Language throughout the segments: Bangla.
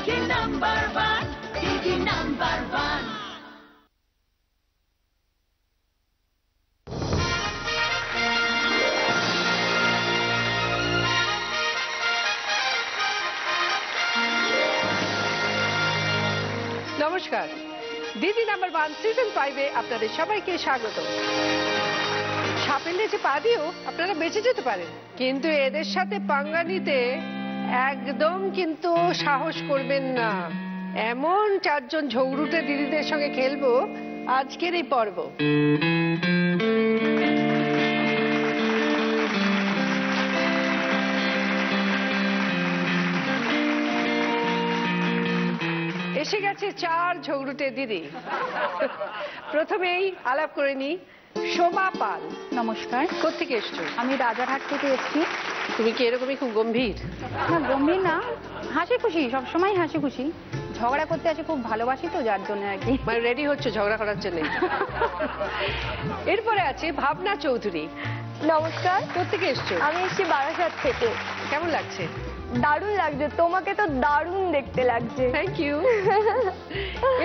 দিদি নাম্বার ওয়ান, দিদি নাম্বার ওয়ান। নমস্কার, দিদি নাম্বার ওয়ান সিজন 5-এ আপনাদের সবাইকে স্বাগত। সাপের লেজে পা দিয়েও আপনারা বেঁচে যেতে পারেন, কিন্তু এদের সাথে পাঙ্গা নিতে একদম কিন্তু সাহস করবেন না। এমন 4 জন ঝগড়ুটে দিদিদের সঙ্গে খেলবো আজকের এই পর্ব। এসে গেছে 4 ঝগড়ুটে দিদি। প্রথমেই আলাপ করে নি সোমা পাল। নমস্কার। কোত্থেকে এসছো? আমি রাজারহাট থেকে এসেছি। তুমি কি এরকমই খুব গম্ভীর? না, গম্ভীর না, হাসি খুশি, সবসময় হাসি খুশি। ঝগড়া করতে আসে, খুব ভালোবাসি তো, যার জন্য আর কি। মানে রেডি হচ্ছে ঝগড়া করার জন্য? এরপরে আছে ভাবনা চৌধুরী। নমস্কার। কোত্থেকে এসছো? আমি এসেছি বারাসাত থেকে। কেমন লাগছে? দারুণ লাগছে, তোমাকে তো দারুণ দেখতে লাগছে। Thank you.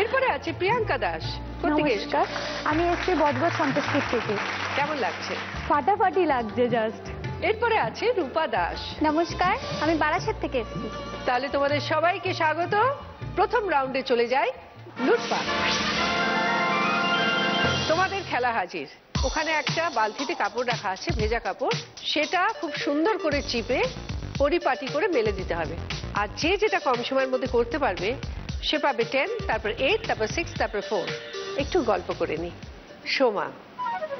এরপরে আছে প্রিয়াঙ্কা দাস। কোত্থেকে এসছো? নমস্কার, আমি এসেছি বজবজ সন্তোষপুর থেকে। কেমন লাগছে? ফাটাফাটি লাগছে জাস্ট। এরপরে আছে রূপা দাস। নমস্কার, আমি বারাসাত থেকে এসেছি। তাহলে তোমাদের সবাইকে স্বাগত। প্রথম রাউন্ডে চলে যাই লুটপাট। তোমাদের খেলা হাজির। ওখানে একটা বালতিতে কাপড় রাখা আছে, ভেজা কাপড়। সেটা খুব সুন্দর করে চিপে পরিপাটি করে মেলে দিতে হবে। আর যে যেটা কম সময়ের মধ্যে করতে পারবে সে পাবে 10, তারপর 8, তারপর 6, তারপর 4। একটু গল্প করে নি। সোমা,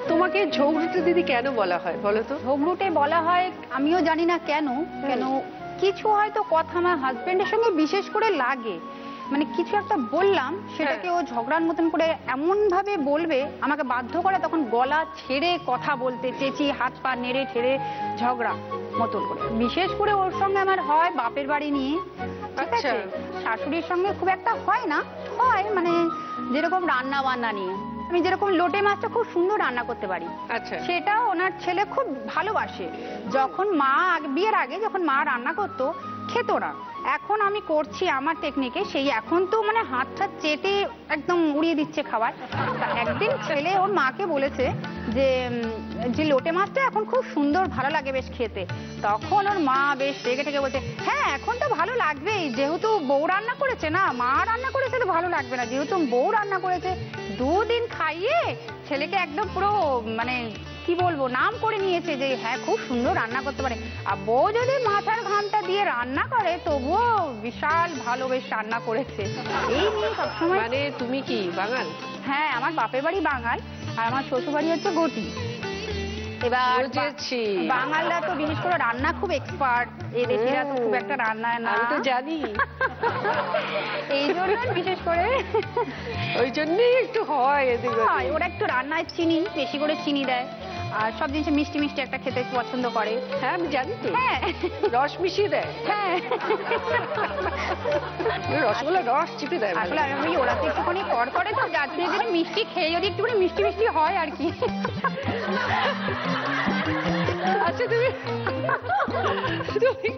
তোমাকে ঝগড়ুটে দিদি কেন বলা হয় বলো তো? ঝগড়ুটে বলা হয় আমিও জানি না কেন। কিছু হয়তো কথা আমার হাজবেন্ডের সঙ্গে বিশেষ করে লাগে, মানে কিছু একটা বললাম সেটাকে ও ঝগড়ার মতন করে এমন ভাবে বলবে, আমাকে বাধ্য করে তখন গলা ছেড়ে কথা বলতে, চেঁচিয়ে হাত পা নেড়ে ঠেড়ে ঝগড়া মতন করে। বিশেষ করে ওর সঙ্গে আমার হয় বাপের বাড়ি নিয়ে, ঠিক আছে? শাশুড়ির সঙ্গে খুব একটা হয় না, হয় মানে যেরকম রান্না বান্না নিয়ে। আমি যেরকম লোটে মাছটা খুব সুন্দর রান্না করতে পারি, আচ্ছা, সেটা ওনার ছেলে খুব ভালোবাসে। যখন মা বিয়ের আগে যখন মা রান্না করতো খেতো না, এখন আমি করছি আমার টেকনিকে, সেই এখন তো মানে হাতটা চেটে একদম উড়িয়ে দিচ্ছে খাবার। একদিন ছেলে ওর মাকে বলেছে যে লোটে মাছটা এখন খুব সুন্দর ভালো লাগে বেশ খেতে। তখন ওর মা বেশ রেগে টেগে বলছে, হ্যাঁ এখন তো ভালো লাগবেই, যেহেতু বউ রান্না করেছে, না মা রান্না করেছে তো ভালো লাগবে না, যেহেতু বউ রান্না করেছে। 2 দিন খাইয়ে ছেলেকে একদম পুরো মানে কি বলবো নাম করে নিয়েছে যে হ্যাঁ খুব সুন্দর রান্না করতে পারে। আর বউ যদি মাথার ঘামটা দিয়ে রান্না করে তবুও বিশাল ভালো বেশ রান্না করেছে। এই নিয়ে সবসময়। মানে তুমি কি বাঙাল? হ্যাঁ, আমার বাপের বাড়ি বাঙাল আর আমার শ্বশুর বাড়ি হচ্ছে গটি। এবার বাঙালরা তো বিশেষ করে রান্না খুব এক্সপার্ট, এদেশিরা তো খুব একটা রান্না না। আমি তো জানি। এই জন্য বিশেষ করে ওই জন্যই একটু হয় এদিকে। ওরা একটু রান্নায় চিনি বেশি করে চিনি দেয়, আর সব জিনিসে মিষ্টি মিষ্টি একটা খেতে পছন্দ করে। হ্যাঁ আমি জানি তো। হ্যাঁ, রস মিশিয়ে দেয়। হ্যাঁ, রসগোল্লা রস চিপে দেয়। আসলে আমি ওরা তো একটুখানি কর করে তো, যার জন্য যদি মিষ্টি খেয়ে যদি একটুখানি মিষ্টি মিষ্টি হয় আর কি। আচ্ছা তুমি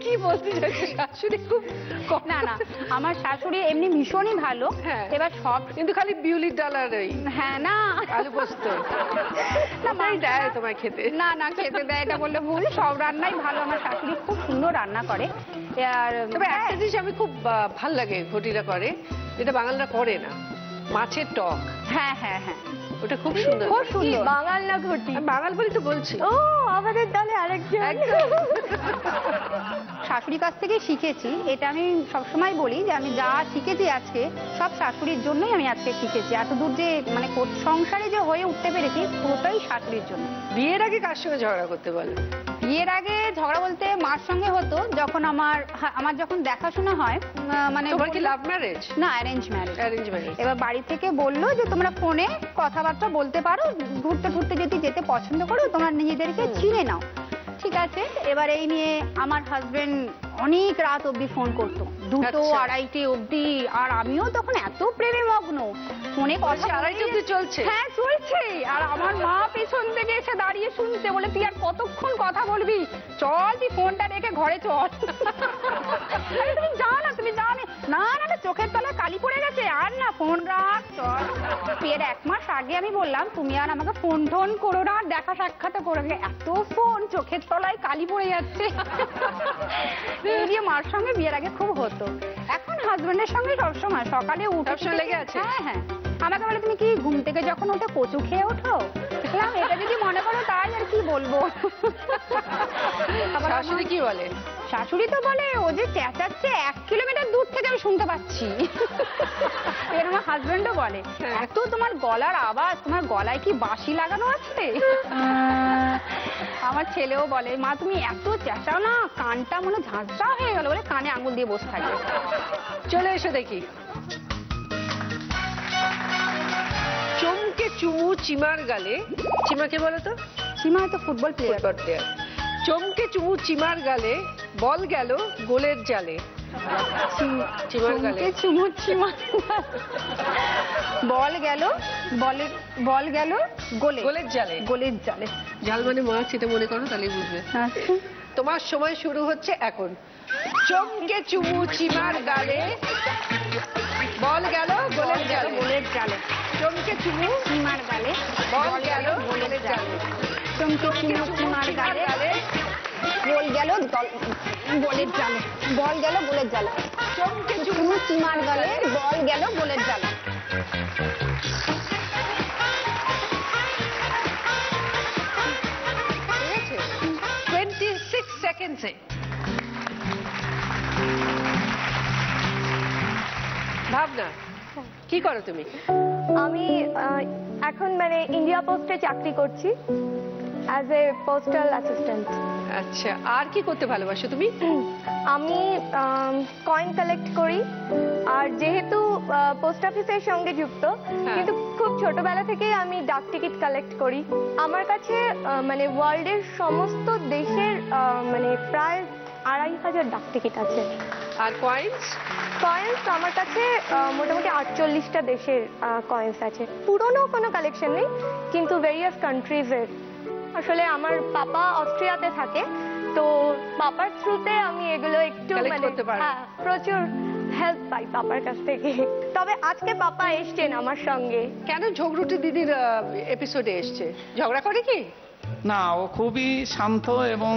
কি বলতে চাইছো? শাশুড়ি খুব না না, আমার শাশুড়ি এমনি ভীষণই ভালো। হ্যাঁ, এবার সব কিন্তু খালি বিউলির ডাল আর এই হ্যাঁ না আলু পোস্ত না মাই দেয় তোমায় খেতে? না না, খেতে দেয় এটা বললে ভুল, সব রান্নাই ভালো। আমার শাশুড়ি খুব সুন্দর রান্না করে। আর তবে একটা জিনিস আমি খুব ভাল লাগে ঘটিরা করে, যেটা বাঙালরা করে না, মাছের টক। হ্যাঁ হ্যাঁ হ্যাঁ, ওটা খুব সুন্দর। খুব সুন্দর। বাঙাল না ঘটি? বাঙাল বলি তো বলছি। ও আমাদের দলে আরেকজন। শাশুড়ির কাছ থেকেই শিখেছি, এটা আমি সবসময় বলি যে আমি যা শিখেছি আজকে সব শাশুড়ির জন্যই আমি আজকে শিখেছি। এতদূর যে মানে সংসারে যে হয়ে উঠতে পেরেছি পুরোটাই শাশুড়ির জন্য। বিয়ের আগে কার সঙ্গে ঝগড়া করতে বলে? বিয়ের আগে ঝগড়া বলতে মার সঙ্গে হতো, যখন আমার যখন দেখাশোনা হয়। মানে তোমার কি লাভ ম্যারেজ? না, অ্যারেঞ্জ ম্যারেজ। Arrange marriage. এবার বাড়ি থেকে বললো যে তোমরা ফোনে কথাবার্তা বলতে পারো, ঘুরতে ঘুরতে যদি যেতে পছন্দ করো তোমরা নিজেদেরকে চিনে নাও। ঠিক আছে, এবার এই নিয়ে আমার হাজবেন্ড অনেক রাত অব্দি ফোন করতো, 2টো 2:30 অব্দি। আর আমিও তখন এত প্রেমে মগ্ন, ফোনে কথা 2:30 অব্দি চলছে। হ্যাঁ চলছে। আর আমার মা পেছন থেকে এসে দাঁড়িয়ে শুনতে, বলে তুই আর কতক্ষণ কথা বলবি, চল তুই ফোনটা রেখে ঘরে চল। তুমি যা না, তুমি যা না, না ফোন রাখ চল। বিয়ের 1 মাস আগে আমি বললাম তুমি আর আমাকে ফোন টোন করো না, দেখা সাক্ষাৎ করে না। এত ফোন, চোখের তলায় কালি পড়ে যাচ্ছে। এই দিয়ে মার সঙ্গে বিয়ের আগে খুব হতো। এখন হাজবেন্ডের সঙ্গে সবসময় সকালে উঠে সবসময় লেগে আছে? হ্যাঁ হ্যাঁ, আমাকে বলে তুমি কি ঘুম থেকে যখন ওঠে কচু খেয়ে ওঠো? বললাম এটা যদি মনে করো তাই আর কি বলবো। আবার শাশুড়ি কি বলে? শাশুড়ি তো বলে ও যে চেঁচাচ্ছে 1 কিলোমিটার দূর থেকে আমি শুনতে পাচ্ছি। এর আমার হাজবেন্ডও বলে এত তোমার গলার আওয়াজ, তোমার গলায় কি বাঁশি লাগানো আছে? আমার ছেলেও বলে মা তুমি এত চেঁচাও না, কানটা মনে ঝাঁঝরা হয়ে গেল, বলে কানে আঙুল দিয়ে বসে থাকে। চলে এসে দেখি। চমকে চুমু চিমার গালে, চিমাকে বলো তো? সীমা তো ফুটবল প্লেয়ার। Football player. চমকে চুমু চিমার গালে, বল গেল গোলের জালে। চিমার গালে চুমু চিমা, বল গেল বল গেল গোলের জালে। গোলের জালে। জাল মানে মাছ, এটা মনে করো তাহলে বুঝবে। আচ্ছা, তোমার সময় শুরু হচ্ছে এখন। চমকে চুমু চিমার গালে, বল গেল গোলের জালে। গোলের জালে। চমকে চুমু চিমার গালে, বল গেল গোলের জালে। চমকে চুমু চিমার গালে, বল গেল গোলের জালে। বল গেল গোলের জালে। চমকে চুমু চিমার গালে, বল গেল গোলের জালে। 26 সেকেন্ডসে। ভাবনা, কি করো তুমি? আমি এখন মানে ইন্ডিয়া পোস্টে চাকরি করছি অ্যাজ এ পোস্টাল অ্যাসিস্ট্যান্ট। আচ্ছা, আর কি করতে ভালোবাসো তুমি? আমি কয়েন কালেক্ট করি, আর যেহেতু পোস্ট অফিসের সঙ্গে যুক্ত, কিন্তু খুব ছোটবেলা থেকেই আমি ডাক টিকিট কালেক্ট করি। আমার কাছে মানে ওয়ার্ল্ডের সমস্ত দেশের মানে প্রায় 2500 ডাক টিকিট আছে। আর কয়েন্স? কয়েন্স আমার কাছে মোটামুটি 48টা দেশের কয়েন্স আছে। পুরনো কোনো কালেকশন নেই, কিন্তু ভেরিয়াস কান্ট্রিজের। আসলে আমার পাপা অস্ট্রিয়াতে থাকে, তো পাপার থ্রুতে আমি এগুলো একটু Collect মানে করতে পারো। প্রচুর হেল্প পাই পাপার কাছ থেকে। তবে আজকে পাপা এসছেন আমার সঙ্গে। কেন ঝগড়ুটি দিদির এপিসোডে এসছে? ঝগড়া করে কি? না, ও খুবই শান্ত এবং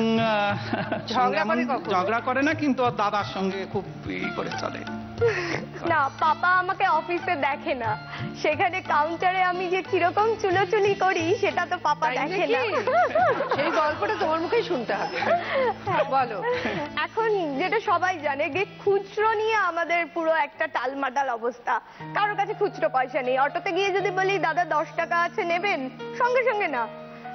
ঝগড়া করে এমন কখন? ঝগড়া করে না, কিন্তু ওর দাদার সঙ্গে খুব করে চলে। না, পাপা আমাকে অফিসে দেখে না, সেখানে কাউন্টারে আমি যে কিরকম চুলোচুলি করি সেটা তো পাপা তাই দেখে নাকি? না। সেই গল্পটা তোমার মুখেই শুনতে হবে। বলো। এখন যেটা সবাই জানে যে খুচরো নিয়ে আমাদের পুরো একটা টালমাটাল অবস্থা। কারোর কাছে খুচরো পয়সা নেই। অটোতে গিয়ে যদি বলি দাদা 10 টাকা আছে নেবেন, সঙ্গে সঙ্গে না।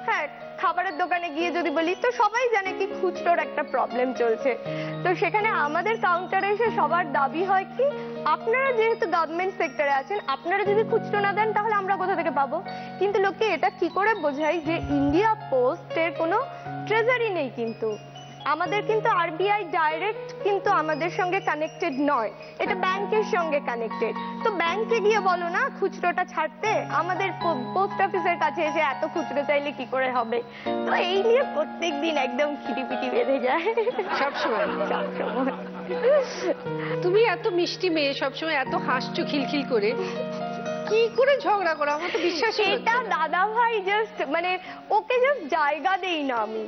হ্যাঁ, খাবারের দোকানে গিয়ে যদি বলি, তো সবাই জানে কি খুচরোর একটা প্রবলেম চলছে। তো সেখানে আমাদের কাউন্টারে এসে সবার দাবি হয় কি, আপনারা যেহেতু গভর্নমেন্ট সেক্টরে আছেন, আপনারা যদি খুচরো না দেন তাহলে আমরা কোথা থেকে পাবো? কিন্তু লোকে এটা কি করে বোঝাই যে ইন্ডিয়া পোস্টের কোনো ট্রেজারি নেই, কিন্তু আমাদের কিন্তু আরবিআই ডাইরেক্ট কিন্তু আমাদের সঙ্গে কানেক্টেড নয়, এটা ব্যাংকের সঙ্গে কানেক্টেড। তো ব্যাংকে গিয়ে বলো না খুচরোটা ছাড়তে, আমাদের পোস্ট অফিসের কাছে এসে এত খুচরো চাইলে কি করে হবে? তো এই নিয়ে প্রত্যেকদিন একদম খিটিপিটি বেঁধে যায় সবসময়? সবসময়। তুমি এত মিষ্টি মেয়ে, সবসময় এত হাসছো খিলখিল করে, কি করে ঝগড়া করো? আমার তো বিশ্বাসই হচ্ছে এটা না। দাদা ভাই জাস্ট মানে ওকে জাস্ট জায়গা দেই না আমি,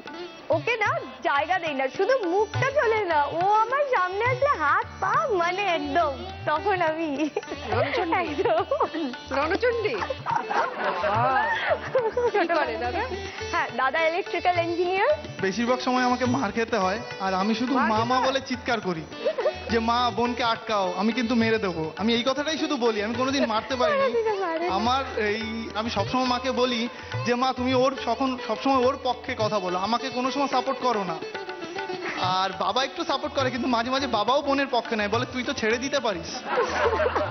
ওকে না জায়গা দেই না, শুধু মুখটা চলে না, ও আমার সামনে আসলে হাত পা মানে একদম, তখন আমি একদম রণচণ্ডী। কি করে দাদা? হ্যাঁ, দাদা ইলেকট্রিক্যাল ইঞ্জিনিয়ার। বেশিরভাগ সময় আমাকে মার খেতে হয়, আর আমি শুধু মার মা খেতে মা হয়? বলে চিৎকার করি যে মা বোনকে আটকাও, আমি কিন্তু মেরে দেবো। আমি এই কথাটাই শুধু বলি, আমি কোনোদিন মারতে পারিনি। আমার আমি সবসময় মাকে বলি যে মা তুমি ওর সবসময় ওর পক্ষে কথা বলো, আমাকে কোনো সময় সাপোর্ট করো না। আর বাবা একটু সাপোর্ট করে, কিন্তু মাঝে মাঝে বাবাও বোনের পক্ষে নেয়, বলে তুই তো ছেড়ে দিতে পারিস।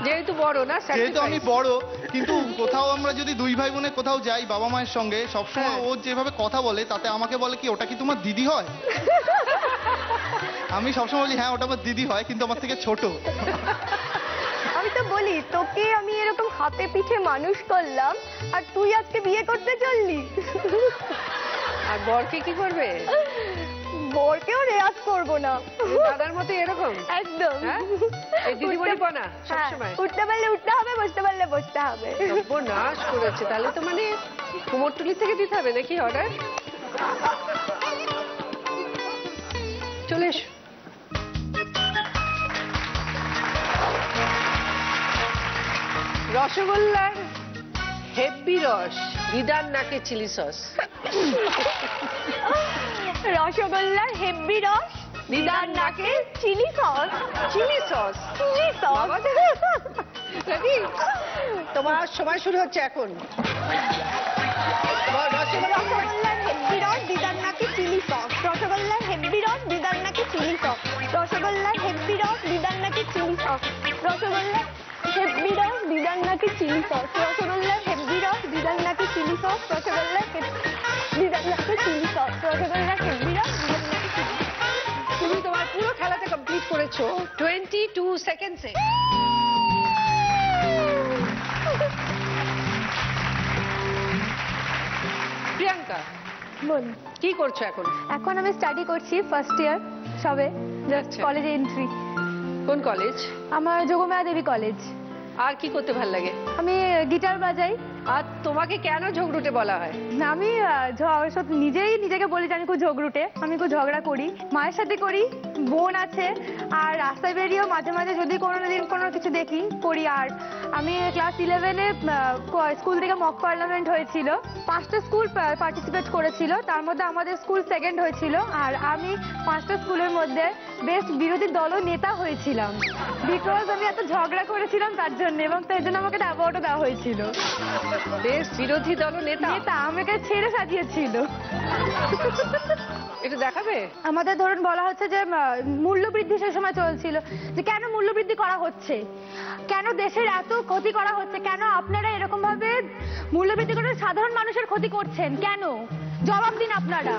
যেহেতু বড় না, যেহেতু আমি sacrifice। বড়, কিন্তু কোথাও আমরা যদি 2 ভাই বোনে কোথাও যাই বাবা মায়ের সঙ্গে, সবসময় হ্যাঁ। ও যেভাবে কথা বলে তাতে আমাকে বলে কি ওটা কি তোমার দিদি হয়? আমি সবসময় বলি হ্যাঁ ওটা আমার দিদি হয়, কিন্তু আমার থেকে ছোট। আমি তো বলি তোকে আমি এরকম হাতে পিঠে মানুষ করলাম, আর তুই আজকে বিয়ে করতে চললি। আর বরকে কি করবে? বরকেও রেয়াজ করবো না। দাদার মতো এরকম একদম। হ্যাঁ? এই দিদিমণি বনা হ্যাঁ, সবসময় উঠতে পারলে উঠতে হবে, বসতে পারলে বসতে হবে। নাশ করেছে। তাহলে তো মানে কুমোরটুলি থেকে দিতে হবে নাকি অর্ডার? চলে এসো। রসগোল্লার হেব্বি রস, দিদার নাকে চিলি সস। রসগোল্লার হেব্বি রস, দিদার নাকে chilli sauce. Chilli sauce, chilli sauce. Ready? তোমার সময় শুরু হচ্ছে এখন। রসগোল্লার হেব্বি রস, দিদার নাকে চিলি সস। রসগোল্লার হেব্বি রস, দিদার নাকে চিলি সস। রসগোল্লার হেব্বি রস, দিদার নাকে চিলি সস। রসগোল্লার হেব্বি রস, দিদার নাকে চিলি সস। রসগোল্লার হেব্বি রস, দিদার নাকে চিলি সস। রসগোল্লার দিদার নাকে চিলি সস। রসগোল্লার হেব্বি রস, দিদার নাকে চিলি সস। তুমি তোমার পুরো খেলাটা কমপ্লিট করেছো 22 সেকেন্ডসে। প্রিয়াঙ্কা, বল। কি করছো এখন? এখন আমি স্টাডি করছি, ফার্স্ট ইয়ার সবে, জাস্ট আচ্ছা। কলেজে এন্ট্রি। কোন কলেজ? আমার যোগমায়া দেবী কলেজ। আর কি করতে ভালো লাগে? আমি গিটার বাজাই। আর তোমাকে কেন ঝগড়ুটে বলা হয়? আমি নিজেই নিজেকে বলি যে আমি খুব ঝগড়ুটে, আমি খুব ঝগড়া করি, মায়ের সাথে করি, বোন আছে, আর রাস্তায় বেরিয়েও মাঝে মাঝে যদি কোনোদিন কোনো কিছু দেখি করি। আর আমি ক্লাস 11-এ স্কুল থেকে মক পার্লামেন্ট হয়েছিল, 5টা স্কুল পার্টিসিপেট করেছিল, তার মধ্যে আমাদের স্কুল সেকেন্ড হয়েছিল। আর আমি 5টা স্কুলের মধ্যে বেস্ট বিরোধী দল নেতা হয়েছিলাম, বিকজ আমি এত ঝগড়া করেছিলাম তার জন্য, এবং তার জন্য আমাকে অ্যাওয়ার্ডও দেওয়া হয়েছিল। বেশ বিরোধী দল নেতা নেতা আমাকে ছেড়ে সাজিয়েছিল। এটা দেখাবে? আমাদের ধরুন বলা হচ্ছে যে মূল্য বৃদ্ধি সে সময় চলছিল, যে কেন মূল্য বৃদ্ধি করা হচ্ছে, কেন দেশের এত ক্ষতি করা হচ্ছে, কেন আপনারা এরকম ভাবে মূল্য বৃদ্ধি করে সাধারণ মানুষের ক্ষতি করছেন, কেন জবাব দিন আপনারা।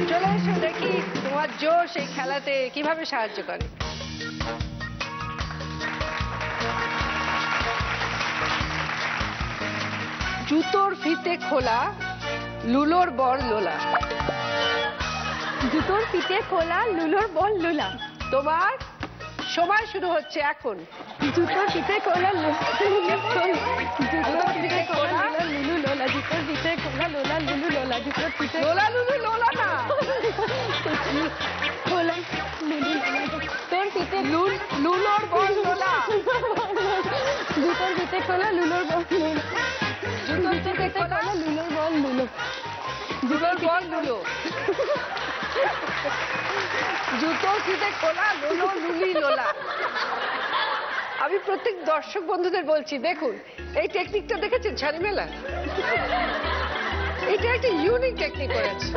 চলে এসো দেখি তোমার জোশ এই খেলাতে কিভাবে সাহায্য করে। জুতোর ফিতে খোলা, লুলোর বর লোলা। জুতোর ফিতে খোলা, লুলোর বল লুলা। তোমার সময় শুরু হচ্ছে এখন। জুতোর ফিতে খোলা, জুতোর ফিতে খোলা, লুলু লোলা। জুতোর ফিতে খোলা, লোলা লুলু লোলা। জুতোর ফিতে লোলা লুলু লোলা না, খোলা লুলু লোলা। তোর ফিতে লুলোর বর লোলা। জুতোর ফিতে খোলা, লুলোর বল লুলা। জুতোর ফিতে খোলা, লুলোর বল লুলো। লুলোর বর লুলো। জুতোর ফিতে খোলা, লোলো লুলি লোলা। আমি প্রত্যেক দর্শক বন্ধুদের বলছি, দেখুন এই টেকনিকটা দেখেছেন শাড়িমেলা? এটা একটা ইউনিক টেকনিক করেছে,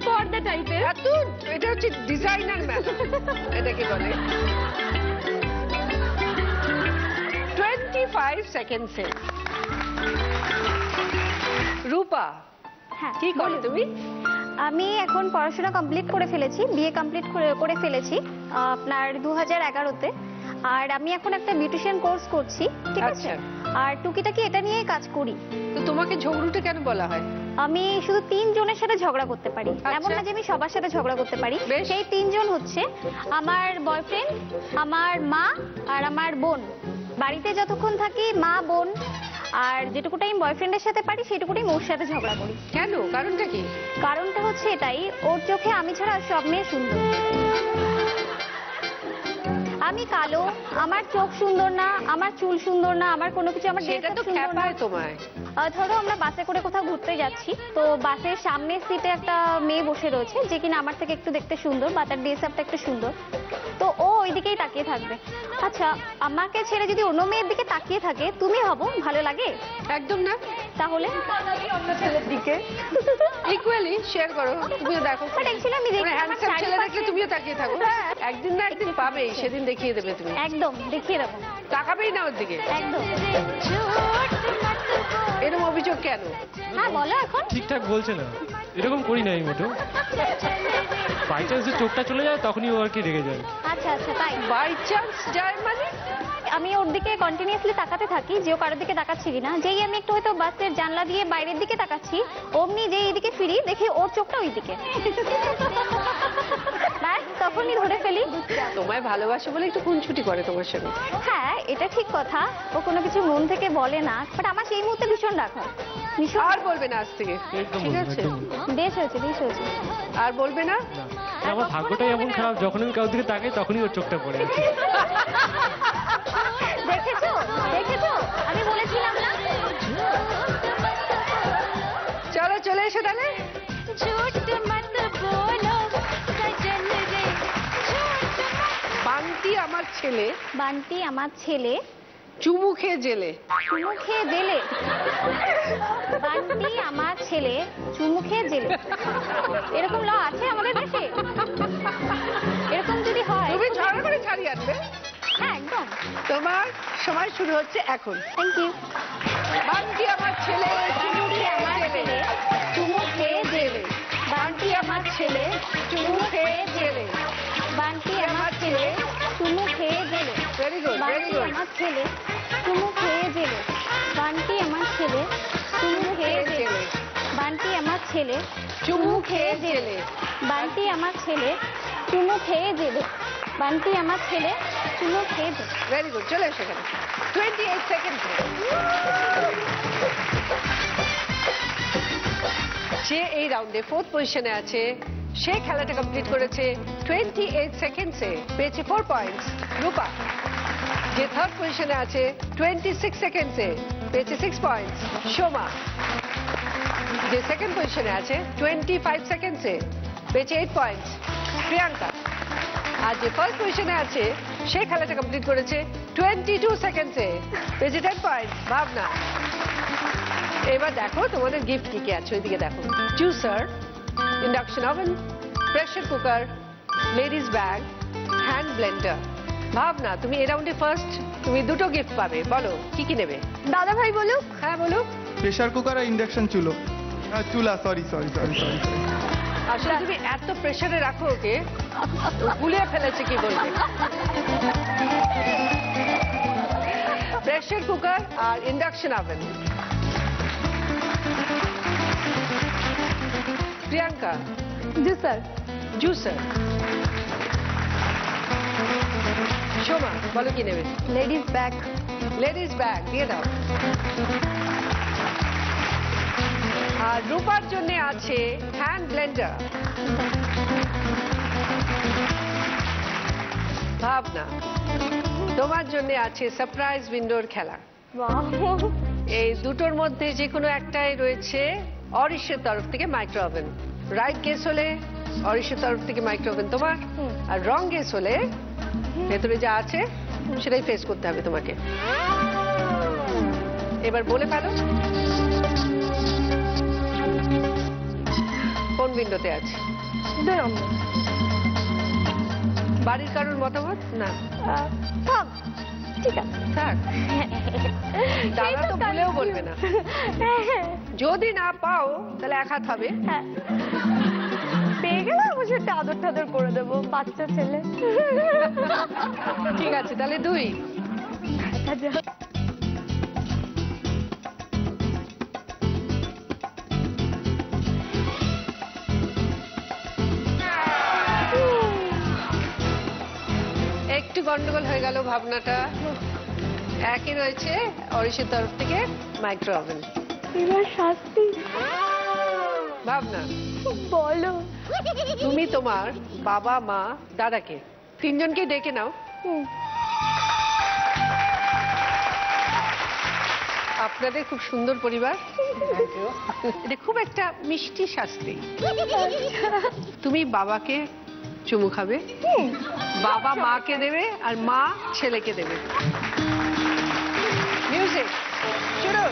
পর্দা টাইপের। এত এটা হচ্ছে ডিজাইনার মেলা, এটাকে বলে। 25 সেকেন্ডসে। রূপা, হ্যাঁ, কি করো বলুন। তুমি? আমি এখন পড়াশোনা কমপ্লিট করে ফেলেছি, বিএ কমপ্লিট করে ফেলেছি আপনার 2011-তে। আর আমি এখন একটা বিউটিশিয়ান কোর্স করছি, ঠিক আছে? আচ্ছা। আর টুকিটাকি এটা নিয়ে কাজ করি। তো তোমাকে ঝগড়ুটে কেন বলা হয়? আমি শুধু 3 জনের সাথে ঝগড়া করতে পারি, আচ্ছা। এমন না যে আমি সবার সাথে ঝগড়া করতে পারি। বেশ। সেই 3 জন হচ্ছে আমার বয়ফ্রেন্ড, আমার মা, আর আমার বোন। বাড়িতে যতক্ষণ থাকি মা, বোন, আর যেটুকুটা আমি বয়ফ্রেন্ডের সাথে পারি সেটুকুটাই ওর সাথে ঝগড়া করি। কেন? কারণটা কি? কারণটা হচ্ছে এটাই, ওর চোখে আমি ছাড়া সব মেয়ে সুন্দর। আমি কালো, আমার চোখ সুন্দর না, আমার চুল সুন্দর না, আমার কোনো কিছু, আমার সেটা তো খ্যাপায় তোমায়। ধরো আমরা বাসে করে কোথাও ঘুরতে যাচ্ছি, তো বাসের সামনের সিটে একটা মেয়ে বসে রয়েছে যে কিনা আমার থেকে একটু দেখতে সুন্দর, বা তার ড্রেস আপটা একটু সুন্দর, তো ও ওইদিকেই তাকিয়ে থাকবে। আচ্ছা, আমাকে ছেড়ে যদি অন্য মেয়ের দিকে তাকিয়ে থাকে, তুমি ভাবো ভালো লাগে? একদম না। তাহলে অন্য ছেলের দিকে ইকুয়ালি শেয়ার করো, তুমিও দেখো। বাট অ্যাকচুয়ালি আমি দেখি আমার হ্যান্ডসাম ছেলে দেখলে চারিপাশে- তুমিও তাকিয়ে থাকো। হ্যাঁ। একদিন না একদিন পাবে, সেদিন দেখিয়ে দেবে তুমি। একদম দেখিয়ে দেবো, তাকাবেই না ওর দিকে। একদম। এরকম অভিযোগ কেন? হ্যাঁ বলো এখন। ঠিকঠাক বলছে না। এরকম করি না আমি মোটেও। বাই চান্স যে চোখটা চলে যায় তখনই ও আর কি রেগে যায়। আচ্ছা আচ্ছা তাই বাই চান্স যায় মানে? আমি ওর দিকে কন্টিনিউয়াসলি তাকাতে থাকি যে ও কারোর দিকে তাকাচ্ছি কিনা। যেই আমি একটু হয়তো বাসের জানলা দিয়ে বাইরের দিকে তাকাচ্ছি, অমনি যেই এইদিকে ফিরি দেখি ওর চোখটা ওই দিকে, ব্যাস তখনই ধরে ফেলি। তোমায় ভালোবাসে বলে একটু খুনছুটি করে তোমার সঙ্গে। হ্যাঁ এটা ঠিক কথা, ও কোনো কিছু মন থেকে বলে না, বাট আমার সেই মুহূর্তে ভীষণ রাগ হয়, ভীষণ। আর বলবে না আজ থেকে, একদম ঠিক বলবো, আছে? একদম বলবো। বেশ হয়েছে বেশ হয়েছে। আর বলবে না? না, আমার ভাগ্যটাই এমন খারাপ, যখন আমি কারোর দিকে তাকাই তখনই ওর চোখটা পড়ে। দেখেছো দেখেছো আমি বলেছিলাম না। চলো চলে এসো তাহলে। বান্টি আমার ছেলে, বান্টি আমার ছেলে চুমু খেয়ে জেলে। চুমু খেয়ে জেলে। বান্টি আমার ছেলে চুমু খেয়ে জেলে। এরকম ল আছে আমাদের দেশে? এরকম যদি হয়, তুমি ঝগড়া করে ছাড়িয়ে আনবে। হ্যাঁ একদম। তোমার সময় শুরু হচ্ছে এখন। Thank you. বান্টি আমার ছেলে, চুমু খেয়ে জেলে। চুমু খেয়ে জেলে। বান্টি আমার ছেলে, চুমু খেয়ে জেলে। বান্টি আমার ছেলে চুমু খেয়ে জেলে। Very good, very Bunty good. আমার ছেলে চুমু খেয়ে জেলে। বান্টি আমার ছেলে চুমু খেয়ে জেলে। বান্টি আমার ছেলে চুমু খেয়ে জেলে। বান্টি আমার ছেলে চুমু খেয়ে জেলে। বান্টি আমার ছেলে চুমু খেয়ে জেলে। ভেরি গুড, চলে এসো এখানে। 28 সেকেন্ড। যে এই রাউন্ডে 4th পজিশনে আছে, সে খেলাটা কমপ্লিট করেছে 28 সেকেন্ডসে, পেয়েছে 4 পয়েন্টস। রূপা। যে 3rd পজিশনে আছে 26 সেকেন্ডসে, পেয়েছে 6 পয়েন্টস। সোমা। যে 2nd পজিশনে আছে 25 সেকেন্ডসে, পেয়েছে 8 পয়েন্টস। প্রিয়াঙ্কা। আর যে 1st পজিশনে আছে, সে খেলাটা কমপ্লিট করেছে 22 সেকেন্ডসে, পেয়েছে 10 পয়েন্টস। ভাবনা। এবার দেখো তোমাদের গিফট কি কি আছে, ওইদিকে দেখো। Juicer, induction oven, pressure cooker, ladies bag, hand Blender. ভাবনা, তুমি এই রাউন্ডে ফার্স্ট, তুমি দুটো গিফট পাবে, বলো কি কি নেবে? দাদা ভাই বলুক। হ্যাঁ বলুক। প্রেশার কুকার আর ইন্ডাকশন চুলা, সরি। আসলে তুমি এত প্রেসারে রাখো ওকে, গুলিয়ে ফেলেছে কি বলবে। প্রেসার কুকার আর induction oven. Priyanka. Juicer. Juicer. Soma, বলো কি নেবে? Ladies bag. লেডিস ব্যাগ দিয়ে দাও। আর রূপার জন্য আছে হ্যান্ড ব্লেন্ডার। ভাবনা, তোমার জন্য আছে সারপ্রাইজ উইন্ডোর খেলা। এই দুটোর মধ্যে যে কোনো একটাই রয়েছে অরিশের তরফ থেকে মাইক্রো ওভেন। রাইট গেস হলে অরিশের তরফ থেকে মাইক্রো ওভেন তোমার, আর রং গেস হলে ভেতরে যা আছে সেটাই ফেস করতে হবে তোমাকে। এবার বলে ফেলো কোন উইন্ডোতে আছে। 2 নম্বর। বাড়ির কারোর মতামত না? থাক, ঠিক আছে। থাক। দাদা তো ভুলেও বলবে না। যদি না পাও তাহলে এক হাত হবে। হ্যাঁ। পেয়ে গেলে অবশ্যই একটা আদর টাদর করে দেবো, বাচ্চা ছেলে। ঠিক আছে, তাহলে 2। একটু গন্ডগোল হয়ে গেল ভাবনাটা। একই রয়েছে অরিশের তরফ থেকে মাইক্রো ওভেন। এবার শাস্তি ভাবনা, বলো। তুমি তোমার বাবা, মা, দাদাকে 3 জনকে ডেকে নাও। আপনাদের খুব সুন্দর পরিবার। এটা খুব একটা মিষ্টি শাস্তি। তুমি বাবাকে চুমু খাবে, বাবা মাকে দেবে, আর মা ছেলেকে দেবে। মিউজিক শুরু।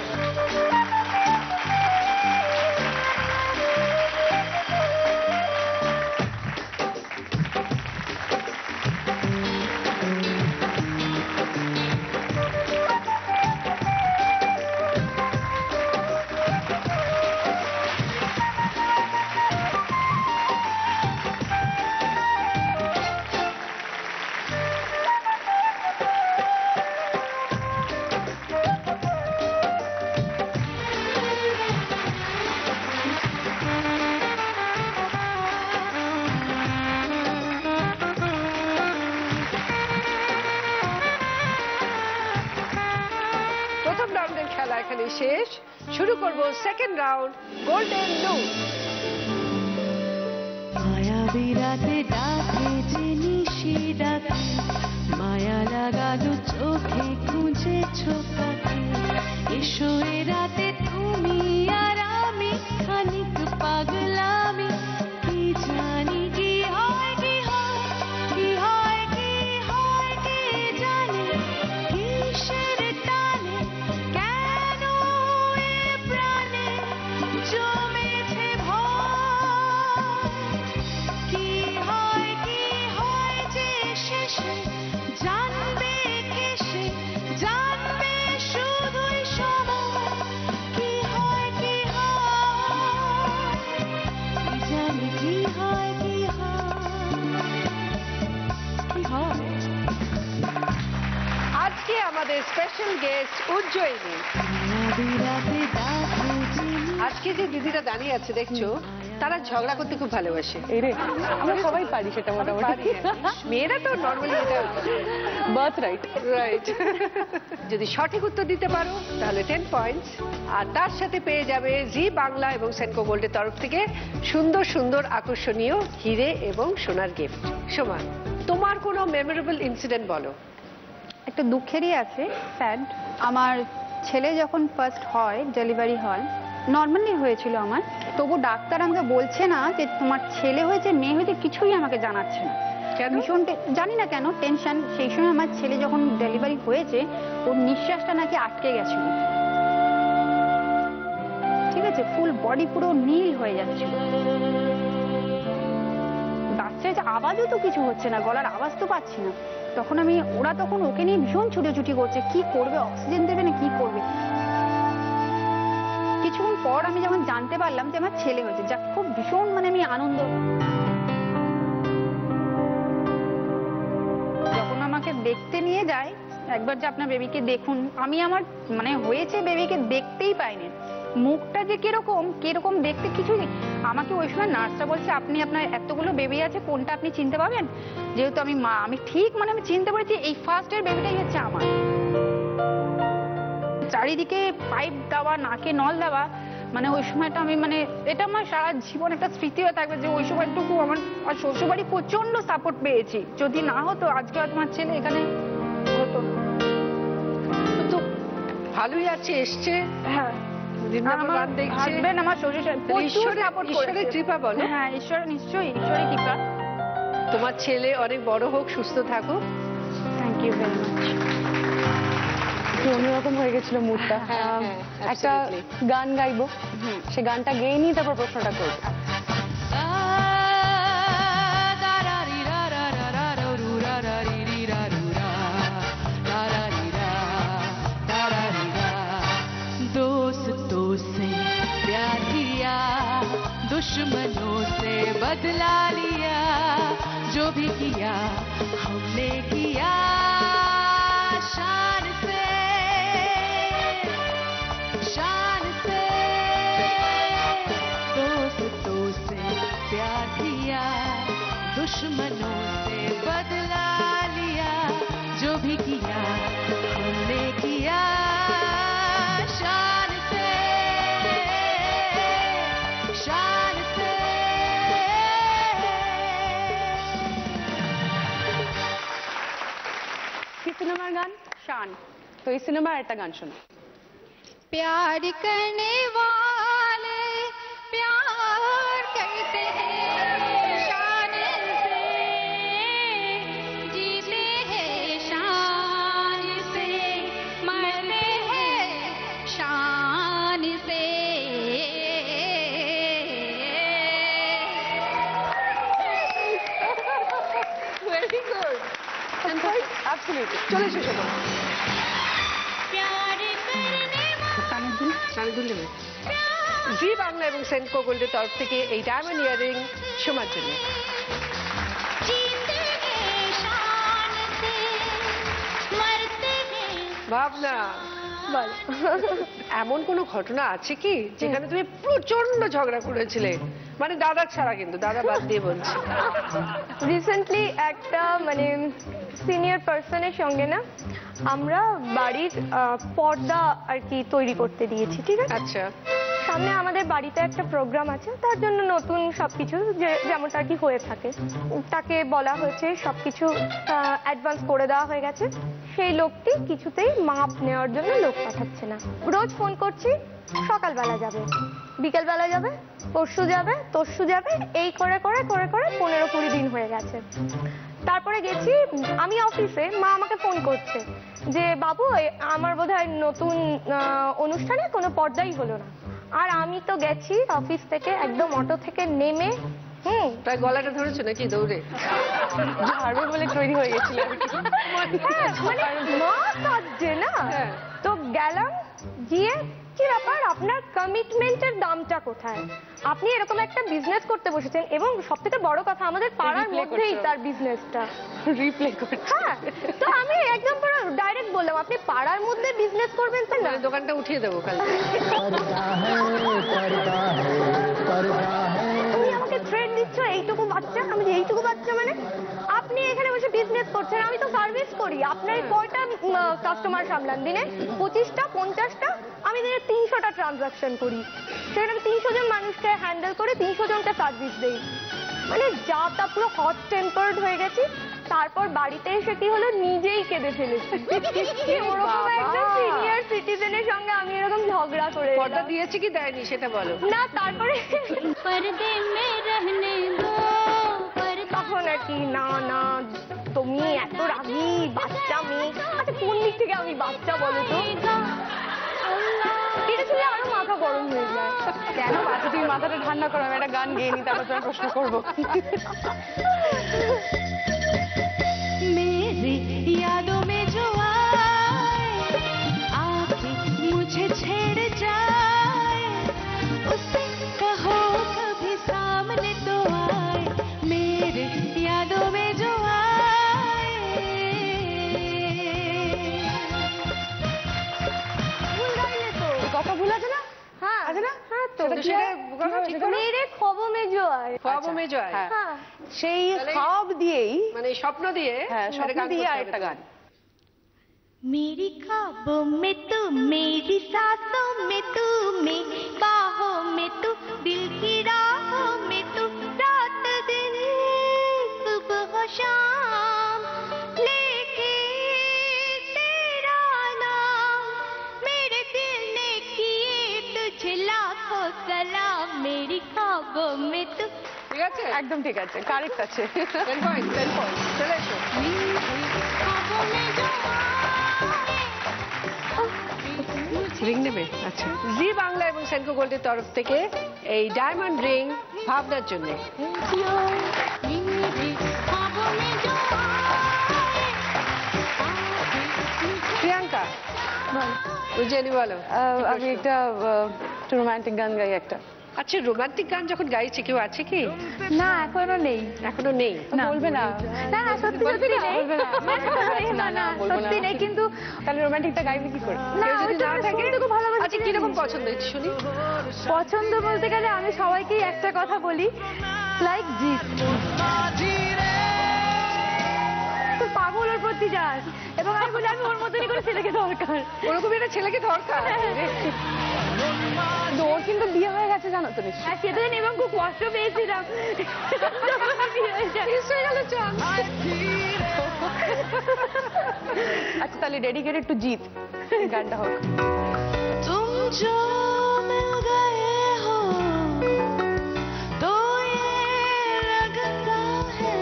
এখানে শেষ। শুরু করব সেকেন্ড রাউন্ড, গোল্ডেন লুপ। মায়াবী রাতে ডাকে যে নিশি ডাকে, মায়া লাগালো চোখে খুঁজেছো কাকে। এসো এ রাতে তুমি আর আমি, খানিক পাগলামি, কি জানি কি হয় কি হয়, কি হয় কি হয় কে জানে। কিসের টানে কেন এ প্রাণে জমেছে ভয়, কি হয় যে শেষে জানবে কেসে, জানবে শুধুই সময়। কি হয় কি জানি কি হয় কি হয়। আজকে আমাদের স্পেশাল গেস্ট উজ্জয়িনী। রাতে ডাকে যে আজকে যে দিদিরা দাঁড়িয়ে আছে দেখছো, তারা ঝগড়া করতে খুব ভালোবাসে। আমরা সবাই পারি সেটা মোটামুটি। পারি, মেয়েরা তো নর্মালি এটা বার্থ রাইট। রাইট। যদি সঠিক উত্তর দিতে পারো তাহলে 10 পয়েন্টস, আর তার সাথে পেয়ে যাবে জি বাংলা এবং সেনকো গোল্ডের তরফ থেকে সুন্দর সুন্দর আকর্ষণীয় হিরে এবং সোনার গিফট। সোমা, তোমার কোনো মেমোরেবল ইনসিডেন্ট বলো। একটা দুঃখেরই আছে, স্যাড। আমার ছেলে যখন ফার্স্ট হয়, ডেলিভারি হয়, নর্মালি হয়েছিল আমার, তবু ডাক্তার আমাকে বলছে না যে তোমার ছেলে হয়েছে মেয়ে হয়েছে, কিছুই আমাকে জানাচ্ছে না। কেন? ভীষণ জানি না কেন টেনশন। সেই সময় আমার ছেলে যখন ডেলিভারি হয়েছে, ওর নিঃশ্বাসটা নাকি আটকে গেছিল, ঠিক আছে, ফুল বডি পুরো নীল হয়ে যাচ্ছিল। বাচ্চার আওয়াজও তো কিছু হচ্ছে না, গলার আওয়াজ তো পাচ্ছি না। তখন ওরা তখন ওকে নিয়ে ভীষণ ছুটোছুটি করছে, কি করবে, অক্সিজেন দেবে না কি করবে। কিছুক্ষণ পর আমি যখন জানতে পারলাম যে আমার ছেলে হয়েছে, যা খুব ভীষণ আমি আনন্দ। যখন আমাকে দেখতে নিয়ে যায়, একবার যে আপনার বেবিকে দেখুন, আমি আমার হয়েছে বেবিকে দেখতেই পাইনি। মুখটা যে কিরকম দেখতে কিছুই নেই। আমাকে ওই সময় নার্সটা বলছে, আপনি আপনার এতগুলো বেবি আছে, কোনটা আপনি চিনতে পারবেন? যেহেতু আমি মা, আমি ঠিক আমি চিনতে পেরেছি এই ফার্স্টের বেবিটাই হচ্ছে আমার। চারিদিকে পাইপ দেওয়া, নাকে নল দেওয়া, ওই সময়টা আমি এটা আমার সারা জীবন একটা স্মৃতি হয়ে থাকবে যে ওই সময়টুকু আমার শ্বশুরবাড়ি প্রচন্ড সাপোর্ট পেয়েছি। যদি না হতো আজকে আমার ছেলে এখানে হতো না। তো ভালোই আছে, এসছে। হ্যাঁ, আমার হাজবেন্ড আমার ঈশ্বরের কৃপা বলো। হ্যাঁ, ঈশ্বরের নিশ্চয়ই ঈশ্বরের কৃপা। তোমার ছেলে অনেক বড় হোক, সুস্থ থাকুক। Thank you very much. অন্যরকম হয়ে গেছিল মুডটা। একটা গান গাইবো, সে গানটা গেয়ে নিয়ে তারপর প্রশ্নটা করবো। दोस्तों से प्यार किया, दुश्मनों से बदला लिया, जो भी किया हमने किया शान से, शान से। दोस्तों से प्यार किया, दुश्मनों से बदला लिया, जो भी किया हमने किया शान से, शान से। কি সিনেমার গান? শান। তো এই সিনেমার একটা গান শোনো। प्यार करने वाले प्यार करते हैं शान से, जीते हैं शान से, मरते हैं शान से। Very good, absolutely. চলে এসো সোমা। प्यार करने কানে দুল নেবে। জি বাংলা এবং সেনকো গোল্ডের তরফ থেকে এই ডায়মন্ড ইয়ারিং সোমার জন্য। जीते हैं शान से, मरते हैं। ভাবনা, বল। এমন কোনো ঘটনা আছে কি যেখানে তুমি প্রচন্ড ঝগড়া করেছিলে? দাদা ছাড়া, কিন্তু দাদা বাদ দিয়ে বলছি। রিসেন্টলি একটা সিনিয়র পার্সনের সঙ্গে না আমরা বাড়ির পর্দা আর কি তৈরি করতে দিয়েছি, ঠিক আছে? আচ্ছা, সামনে আমাদের বাড়িতে একটা প্রোগ্রাম আছে, তার জন্য নতুন সবকিছু যেমনটা আর কি হয়ে থাকে তাকে বলা হয়েছে, সবকিছু অ্যাডভান্স করে দেওয়া হয়ে গেছে। সেই লোকটি কিছুতেই মাপ নেওয়ার জন্য লোক পাঠাচ্ছে না। রোজ ফোন করছি, সকালবেলা যাবে, বিকেলবেলা যাবে, পরশু যাবে, তরশু যাবে, এই করে করে করে করে 15-20 দিন হয়ে গেছে। তারপরে গেছি আমি অফিসে, মা আমাকে ফোন করছে যে বাবু আমার বোধহয় নতুন অনুষ্ঠানে কোনো পর্দাই হলো না। আর আমি তো গেছি অফিস থেকে একদম অটো থেকে নেমে প্রায় গলাটা ধরেছো নাকি দৌড়ে? ঝাড়বে বলে তৈরি হয়ে গেছিল। হ্যাঁ, মানে মা কাঁদছে না, তো গেলাম গিয়ে কি ব্যাপার, আপনার কমিটমেন্টের দামটা কোথায়? আপনি এরকম একটা বিজনেস করতে বসেছেন এবং সবথেকে বড় কথা আমাদের পাড়ার মধ্যেই তার বিজনেসটা রিপ্লে করছে। হ্যাঁ, তো আমি একদম পুরো ডাইরেক্ট বললাম আপনি পাড়ার মধ্যে বিজনেস করবেন তো না, দোকানটা উঠিয়ে দেবো কাল। তুমি আমাকে থ্রেট দিচ্ছ এইটুকু বাচ্চা? আমি যে এইটুকু বাচ্চা মানে? আপনি এখানে বসে বিজনেস করছেন, আমি তো সার্ভিস করি। আপনার কয়টা কাস্টমার সামলান দিনে? 25টা 50টা? আমি দিনে 300টা ট্রানজাকশন করি, সেখানে আমি 300 জন মানুষকে হ্যান্ডেল করে 300 জনকে সার্ভিস দেই। মানে যা তা পুরো হট টেম্পার্ড হয়ে গেছি। তারপর বাড়িতে এসে কি হলো, নিজেই কেঁদে ফেলেছি। ওরকম একটা সিনিয়র সিটিজেনের সঙ্গে আমি এরকম ঝগড়া করে পর্দা দিয়েছি কি দেয়নি সেটা বলো না। তারপরে তখন আর কি না না তুমি এত রাগী বাচ্চা মেয়ে। আচ্ছা কোন দিক থেকে আমি বাচ্চা বলো তো? এটা শুনে আরো মাথা গরম হয়ে যায়। কেন বাচ্চা, তুমি মাথাটা ঠান্ডা করো, আমি একটা গান গেয়ে নি, তারপর তোমার প্রশ্ন করবো। मेरी यादों में जो आए आके मुझे छेड़ जाए, उसे कहो कभी सामने तो आए, मेरे यादों में जो आए। ভুল গাইলে তো। কথা ভুল আছে না? হ্যাঁ আছে না? হ্যাঁ তো মেরে খবর মে জো আয়। খোয়াবো মে জয়। হ্যাঁ। হ্যাঁ সেই খাব দিয়েই, মানে স্বপ্ন দিয়ে হ্যাঁ, একটা স্বপ্ন গান দিয়ে করতে আর হবে একটা তো। গান। मेरी ख्वाबों में तू, मेरी सांसों में तू, मेरी बाहों में तू, दिल की राहों में तू, रात दिन सुबह शाम लेके तेरा नाम, मेरे दिल ने किए तुझे लाखों सलाम, मेरी ख्वाबों में तू। ঠিক আছে, একদম ঠিক আছে, কারেক্ট আছে। 10 পয়েন্ট, 10 পয়েন্ট। চলে এসো। ख्वाबों में जो রিং নেবে? আচ্ছা, জি বাংলা এবং সেনকো গোল্ডের তরফ থেকে এই ডায়মন্ড রিং ভাবনার জন্য। প্রিয়াঙ্কা বুঝেনি বলো। আমি একটা রোমান্টিক গান গাই একটা। আচ্ছা, রোমান্টিক গান যখন গাইছে কেউ আছে কি? না, এখনো নেই। এখনো নেই? বলবে না? না না, সত্যি সত্যি নেই। না না, সত্যি নেই, কিন্তু তাহলে রোমান্টিকটা গাইবে কি করে? কেউ যদি না থাকে? আচ্ছা, কিরকম পছন্দ হচ্ছে শুনি। পছন্দ বলতে গেলে আমি সবাইকেই একটা কথা বলি, লাইক জিৎ, তুই পাগল ওর প্রতি যাস, এবং আমি বলি আমি ওর মতনই করে ছেলেকে দরকার। ওরকম একটা ছেলেকে দরকার। ওর কিন্তু বিয়ে হয়ে গেছে জানো তো নিশ্চয়ই? হ্যাঁ, সেদিন এবং খুব কষ্ট পেয়েছিলাম। আচ্ছা, তাহলে ডেডিকেটেড টু জিৎ গানটা হোক। तुम जो मिल गए हो तो ये लगता है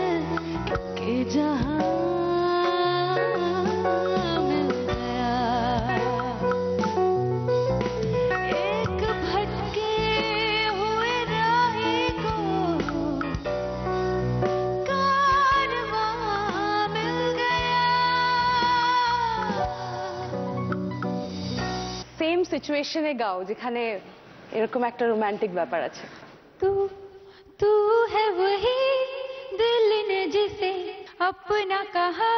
कि जहां मिल गया, एक भटके हुए राही को कारवां मिल गया। সেম সিচুয়েশনে গাও যেখানে এরকম একটা রোমান্টিক ব্যাপার আছে। तू तू है वही दिल ने जिसे अपना कहा,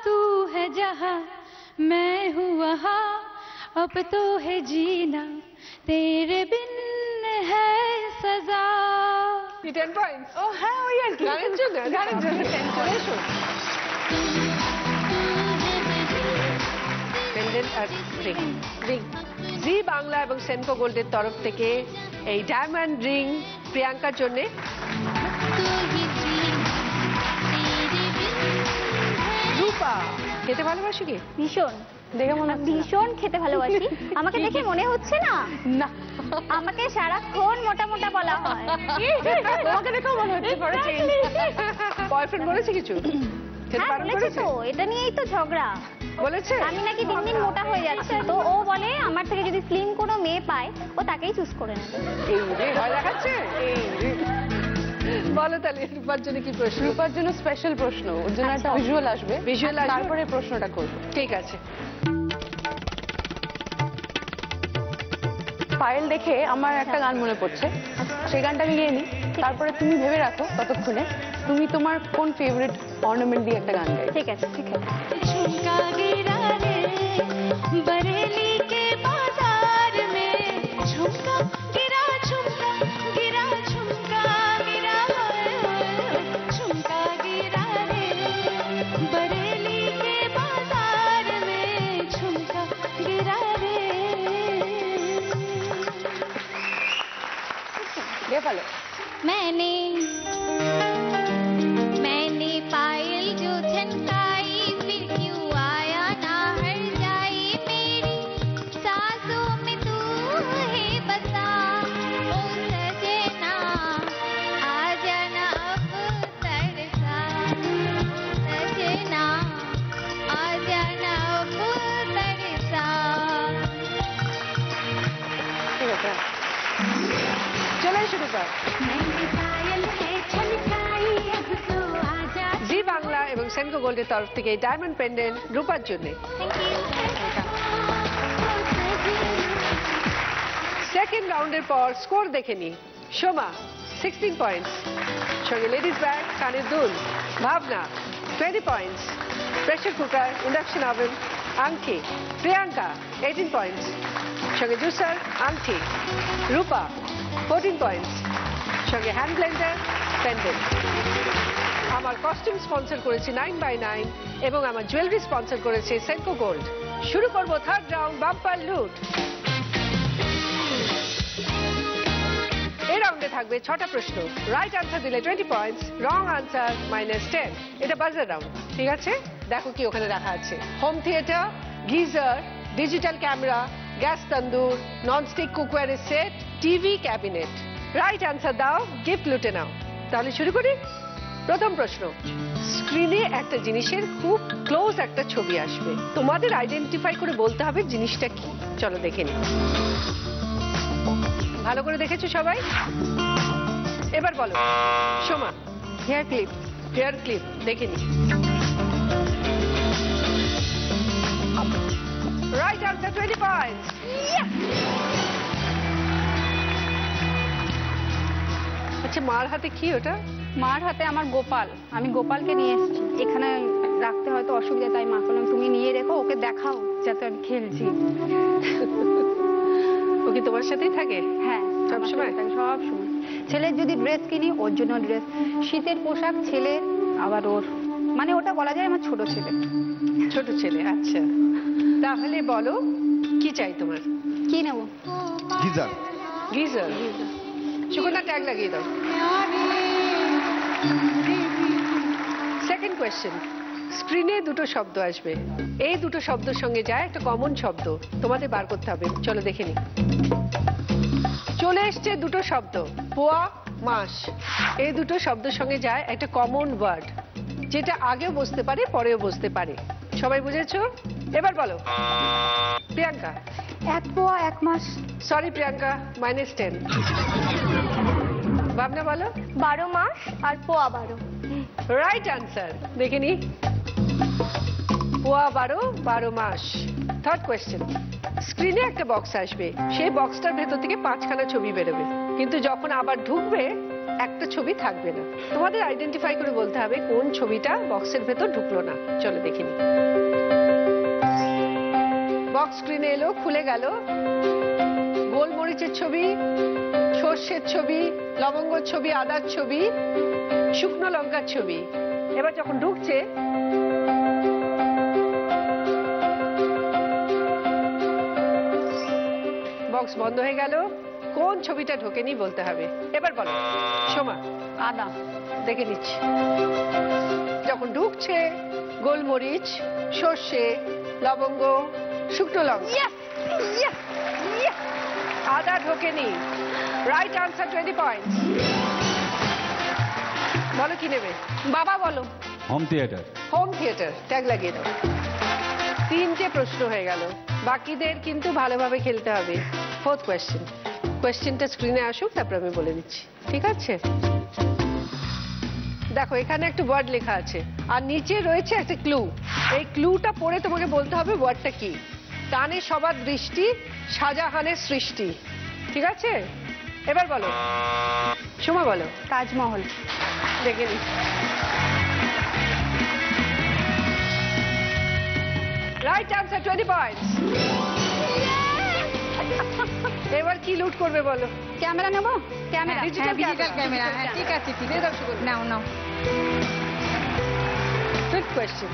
तू है जहां मैं हूँ वहां, अब तो है जीना तेरे बिन है सजा। 10 পয়েন্ট। ও হ্যাঁ, ওই আর কি গানের জন্য? গানের জন্য। চলে এসো। আর রিং রিং জি বাংলা এবং সেনকো গোল্ডের তরফ থেকে এই ডায়মন্ড রিং প্রিয়াঙ্কার জন্য। রূপা খেতে ভালোবাসো কি? ভীষণ দেখে মনে ভীষণ খেতে ভালোবাসি। আমাকে দেখে মনে হচ্ছে না? না, আমাকে সারাক্ষণ মোটা মোটা বলা হয়। তোমাকে দেখেও মনে হচ্ছে বড় চেঞ্জ। বয়ফ্রেন্ড বলেছে কিছু? খেতে হ্যাঁ বারণ বলেছে করেছে? তো, এটা নিয়েই তো ঝগড়া। বলেছে আমি নাকি দিন দিন মোটা হয়ে যাচ্ছি, তো ও বলে আমার থেকে যদি স্লিম কোনো মেয়ে পায় ও তাকেই চুজ করে নেবে। এই রে ভয় দেখাচ্ছে। বলো তাহলে রূপার জন্য কি প্রশ্ন? রূপার জন্য স্পেশাল প্রশ্ন, ওর জন্য একটা ভিজুয়াল আসবে, Visual আসবে? তারপরে প্রশ্নটা করবো। ঠিক আছে। পায়েল দেখে আমার একটা গান মনে পড়ছে, সেই গানটা আমি গিয়ে নিই, তারপরে তুমি ভেবে রাখো ততক্ষণে তুমি তোমার কোন ফেভারিট অর্নামেন্ট দিয়ে একটা গান গাই। ঠিক আছে ঠিক আছে। झुमका गिरा रे बरेली के बाजार में, झुमका गिरा झुमका गिरा झुमका गिरा, झुमका गिरा रे बरेली के बाजार में, झुमका गिरा रे। গে ফেলো। मैंने पायल जो झनकाई, फिर क्यों आया ना हर जाई, मेरी सांसों में तू है बसा, ओ सजना आ जाना अब तरसा, सजना आ जाना अब तरसा। ঠিক আছে। চলে এসো রূপা। জি বাংলা এবং সেনকো গোল্ডের তরফ থেকে এই ডায়মন্ড পেন্ডেন্ট রূপার জন্য। সেকেন্ড রাউন্ডের পর স্কোর দেখে নি। সোমা 16 পয়েন্টস, সঙ্গে লেডিস ব্যাগ, কানের দুল। ভাবনা 20 points, pressure cooker, induction oven, আংটি। প্রিয়াঙ্কা 18 পয়েন্টস, সঙ্গে জুসার, আংটি। রূপা 14 পয়েন্টস, সঙ্গে হ্যান্ড ব্লেন্ডার, পেন্ডেন্ট। আমার কস্টিউম স্পন্সর করেছে 9x9 এবং আমার জুয়েলারি স্পন্সর করেছে সেনকো গোল্ড। শুরু করব থার্ড রাউন্ড, বাম্পার লুট। এই রাউন্ডে থাকবে 6টা প্রশ্ন। রাইট আনসার দিলে 20 পয়েন্টস, রং আনসার -10। এটা বাজার রাউন্ড, ঠিক আছে? দেখো কি ওখানে রাখা আছে। Home theatre, geyser, digital camera, gas tandoor, nonstick কুকওয়্যারের set, TV cabinet. Right answer দাও, গিফট লুটে নাও। তাহলে শুরু করি। প্রথম প্রশ্ন, স্ক্রিনে একটা জিনিসের খুব ক্লোজ একটা ছবি আসবে, তোমাদের আইডেন্টিফাই করে বলতে হবে জিনিসটা কি। চলো দেখে নি। ভালো করে দেখেছো সবাই? এবার বলো। Soma hair clip. Hair clip, দেখে নি। Right answer 20 points. আচ্ছা, মার হাতে কি ওটা? মার হাতে আমার গোপাল, আমি গোপালকে নিয়ে এসেছি এখানে রাখতে, হয়তো অসুবিধা, তাই মা বললাম তুমি নিয়ে রেখো, ওকে দেখাও যাতে আমি খেলছি। ও কি তোমার সাথেই থাকে? হ্যাঁ সব সময়? সব সময়। ছেলের যদি ড্রেস কিনি ওর জন্য ড্রেস, শীতের পোশাক ছেলের, আবার ওর, মানে ওটা বলা যায় আমার ছোট ছেলে। ছোট ছেলে, আচ্ছা। তাহলে বলো কি চাই তোমার? কি নেবো? গিজার। গিজার। সুগন্ধা ট্যাগ লাগিয়ে দাও। সেকেন্ড কোয়েশ্চেন, স্ক্রিনে দুটো শব্দ আসবে, এই দুটো শব্দের সঙ্গে যায় একটা কমন শব্দ, তোমাদের বার করতে হবে। চলো দেখে নি। চলে এসছে দুটো শব্দ, পোয়া, মাস। এই দুটো শব্দের সঙ্গে যায় একটা কমন ওয়ার্ড, যেটা আগেও বসতে পারে পরেও বসতে পারে। সবাই বুঝেছো? এবার বলো। প্রিয়াঙ্কা। 1 পোয়া 1 মাস। সরি প্রিয়াঙ্কা, -10। ভাবনা বলো। 12 মাস আর পোয়া 12। রাইট আনসার, দেখে নি। পোয়া 12, 12 মাস। থার্ড কোয়েশ্চেন, স্ক্রিনে একটা বক্স আসবে, সেই বক্সটার ভেতর থেকে 5খানা ছবি বেরোবে, কিন্তু যখন আবার ঢুকবে একটা ছবি থাকবে না। তোমাদের আইডেন্টিফাই করে বলতে হবে কোন ছবিটা বক্সের ভেতর ঢুকলো না। চলো দেখে নি। বক্স স্ক্রিনে এলো, খুলে গেল। গোলমরিচের ছবি, সর্ষের ছবি, লবঙ্গর ছবি, আদার ছবি, শুকনো লঙ্কার ছবি। এবার যখন ঢুকছে বক্স বন্ধ হয়ে গেল। কোন ছবিটা ঢোকেনি বলতে হবে। এবার বলো সোমা। আদা। দেখে নিচ্ছি। যখন ঢুকছে গোলমরিচ, সর্ষে, লবঙ্গ, শুকনো লঙ্কা। আদা ঢোকেনি। Right answer, 20 points. বলো কি নেবে? বাবা বলো। Home theatre. Home theatre, tag লাগিয়ে দাও। 3টে প্রশ্ন হয়ে গেল, বাকিদের কিন্তু ভালোভাবে খেলতে হবে। 4th question. কোয়েশ্চেনটা স্ক্রিনে আসুক, তারপর আমি বলে দিচ্ছি, ঠিক আছে? দেখো এখানে একটা ওয়ার্ড লেখা আছে আর নিচে রয়েছে একটা ক্লু। এই ক্লুটা পড়ে তোমাকে বলতে হবে ওয়ার্ডটা কি। টানে সবার দৃষ্টি, শাহজাহানের সৃষ্টি, ঠিক আছে? এবার বলো সোমা, বলো। তাজমহল। দেখে নি। Right answer, 20 points. এবার কি লুট করবে বলো? ক্যামেরা নেবো? Camera, digital camera. ঠিক আছে, ঠিক আছে। নাও নাও। 5th question.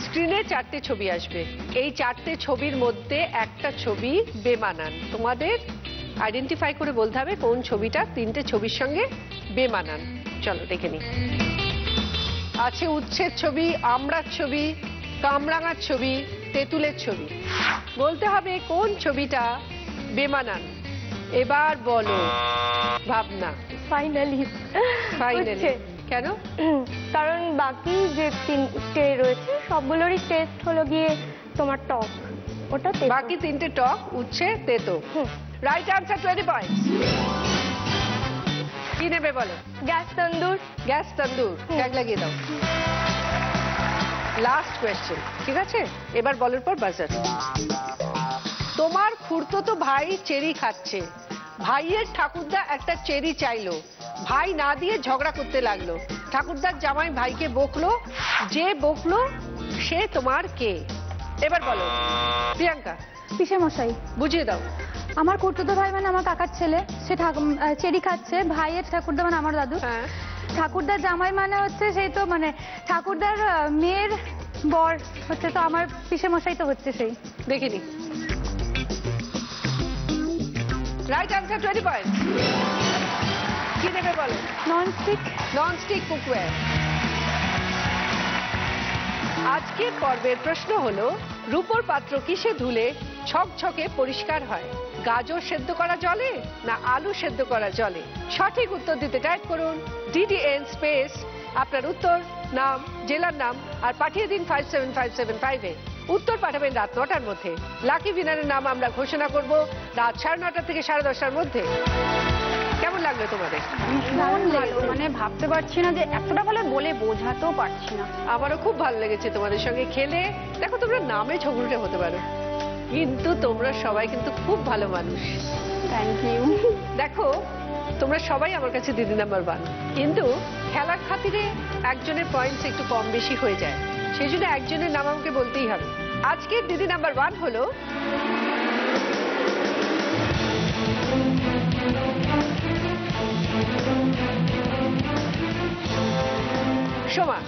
স্ক্রিনে 4টে ছবি আসবে। এই 4টে ছবির মধ্যে একটা ছবি বেমানান। তোমাদের আইডেন্টিফাই করে বলতে হবে কোন ছবিটা 3টে ছবির সঙ্গে বেমানান। চলো দেখে নি। আছে উচ্ছের ছবি, আমড়ার ছবি, কামরাঙার ছবি, তেঁতুলের ছবি। বলতে হবে কোন ছবিটা বেমানান। এবার বলো ভাবনা। ফাইনালি। ফাইনালি। কেন? কারণ বাকি যে 3টে রয়েছে সবগুলোরই টেস্ট হলো গিয়ে তোমার টক, ওটা তেতো। বাকি 3টে টক, উচ্ছে, তেতো। Right answer, 20 points. কি নেবে বলো? গ্যাস তন্দুর। গ্যাস তন্দুর, ট্যাগ লাগিয়ে দাও। লাস্ট কোয়েশ্চেন, ঠিক আছে? এবার বলার পর বাজার। তোমার খুড়তুতো ভাই চেরি খাচ্ছে, ভাইয়ের ঠাকুরদা একটা চেরি চাইলো, ভাই না দিয়ে ঝগড়া করতে লাগলো, ঠাকুরদার জামাই ভাইকে বকলো, যে বকলো সে তোমার কে? এবার বলো প্রিয়াঙ্কা। পিসে মশাই। বুঝিয়ে দাও। আমার খুড়তুতো ভাই মানে আমার কাকার ছেলে, সে চেরি খাচ্ছে, ভাইয়ের ঠাকুরদা মানে আমার দাদু। হ্যাঁ। ঠাকুরদার জামাই মানে হচ্ছে সেই তো মানে ঠাকুরদার মেয়ের বর হচ্ছে, তো আমার পিসে মশাই তো হচ্ছে সেই। দেখিনি। Right answer, 20 points. কি নেবে বলো? ননস্টিক। Nonstick cookware. আজকের পর্বের প্রশ্ন হলো, রূপোর পাত্র কিসে ধুলে ছকছকে পরিষ্কার হয়? গাজর সেদ্ধ করা জলে না আলু সেদ্ধ করা জলে? সঠিক উত্তর দিতে টাইপ করুন DDN স্পেস আপনার উত্তর, নাম, জেলার নাম আর পাঠিয়ে দিন 57575-এ। উত্তর পাঠাবেন রাত 9টার মধ্যে। লাকি উইনারের নাম আমরা ঘোষণা করব রাত 9:30 থেকে 10:30-টার মধ্যে। কেমন লাগলো তোমাদের? ভীষণ ভালো, মানে ভাবতে পারছি না যে এতটা ভালো, বলে বোঝাতেও পারছি না। আমারও খুব ভালো লেগেছে তোমাদের সঙ্গে খেলে। দেখো তোমরা নামে ঝগড়ুটে হতে পারো, কিন্তু তোমরা সবাই কিন্তু খুব ভালো মানুষ। Thank you. দেখো তোমরা সবাই আমার কাছে দিদি নাম্বার 1, কিন্তু খেলার খাতিরে একজনের পয়েন্টস একটু কম বেশি হয়ে যায়, সেই জন্য একজনের নাম আমাকে বলতেই হবে। আজকের দিদি নাম্বার 1 হলো সোমা।